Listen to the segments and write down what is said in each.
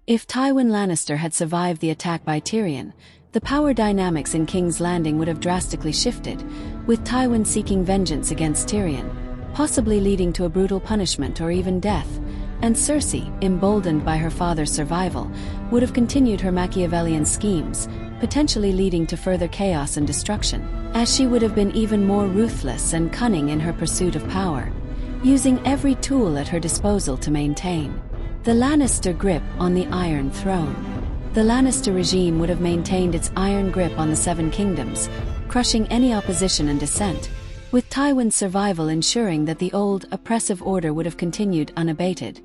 If Tywin Lannister had survived the attack by Tyrion, the power dynamics in King's Landing would have drastically shifted, with Tywin seeking vengeance against Tyrion, possibly leading to a brutal punishment or even death, and Cersei, emboldened by her father's survival, would have continued her Machiavellian schemes, potentially leading to further chaos and destruction, as she would have been even more ruthless and cunning in her pursuit of power, using every tool at her disposal to maintain the Lannister grip on the Iron Throne. The Lannister regime would have maintained its iron grip on the Seven Kingdoms, crushing any opposition and dissent, with Tywin's survival ensuring that the old, oppressive order would have continued unabated,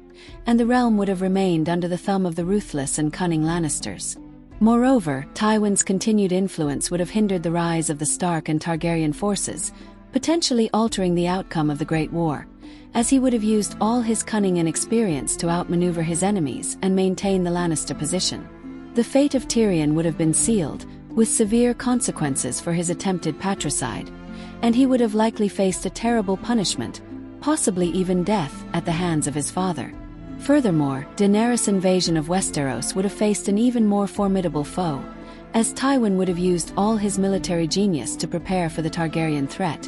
and the realm would have remained under the thumb of the ruthless and cunning Lannisters. Moreover, Tywin's continued influence would have hindered the rise of the Stark and Targaryen forces, potentially altering the outcome of the Great War, as he would have used all his cunning and experience to outmaneuver his enemies and maintain the Lannister position. The fate of Tyrion would have been sealed, with severe consequences for his attempted patricide, and he would have likely faced a terrible punishment, possibly even death, at the hands of his father. Furthermore, Daenerys' invasion of Westeros would have faced an even more formidable foe, as Tywin would have used all his military genius to prepare for the Targaryen threat,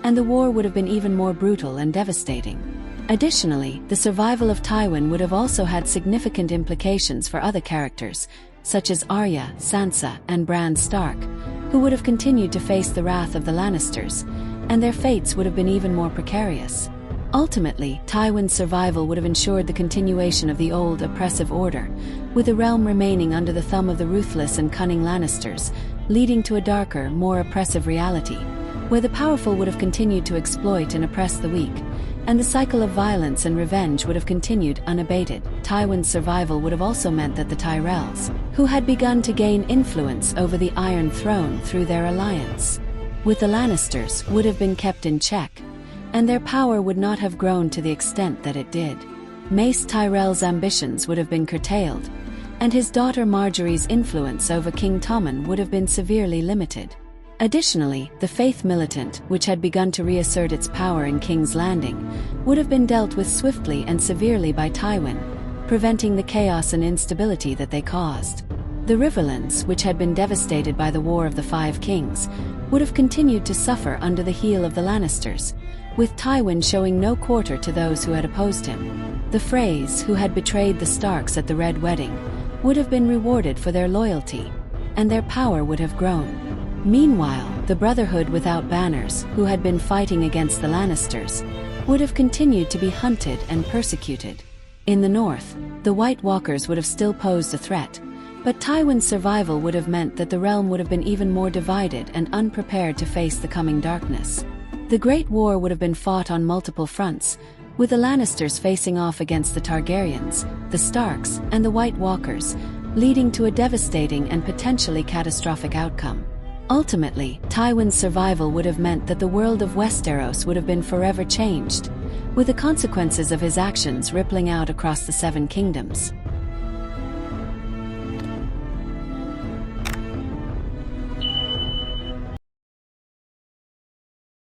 and the war would have been even more brutal and devastating. Additionally, the survival of Tywin would have also had significant implications for other characters, such as Arya, Sansa, and Bran Stark, who would have continued to face the wrath of the Lannisters, and their fates would have been even more precarious. Ultimately, Tywin's survival would have ensured the continuation of the old, oppressive order, with the realm remaining under the thumb of the ruthless and cunning Lannisters, leading to a darker, more oppressive reality, where the powerful would have continued to exploit and oppress the weak, and the cycle of violence and revenge would have continued unabated. Tywin's survival would have also meant that the Tyrells, who had begun to gain influence over the Iron Throne through their alliance with the Lannisters, would have been kept in check, and their power would not have grown to the extent that it did. Mace Tyrell's ambitions would have been curtailed, and his daughter Marjorie's influence over King Tommen would have been severely limited. Additionally, the Faith Militant, which had begun to reassert its power in King's Landing, would have been dealt with swiftly and severely by Tywin, preventing the chaos and instability that they caused. The Riverlands, which had been devastated by the War of the Five Kings, would have continued to suffer under the heel of the Lannisters, with Tywin showing no quarter to those who had opposed him. The Freys, who had betrayed the Starks at the Red Wedding, would have been rewarded for their loyalty, and their power would have grown. Meanwhile, the Brotherhood without banners, who had been fighting against the Lannisters, would have continued to be hunted and persecuted. In the north, the White Walkers would have still posed a threat, but Tywin's survival would have meant that the realm would have been even more divided and unprepared to face the coming darkness. The Great War would have been fought on multiple fronts, with the Lannisters facing off against the Targaryens, the Starks, and the White Walkers, leading to a devastating and potentially catastrophic outcome. Ultimately, Tywin's survival would have meant that the world of Westeros would have been forever changed, with the consequences of his actions rippling out across the Seven Kingdoms.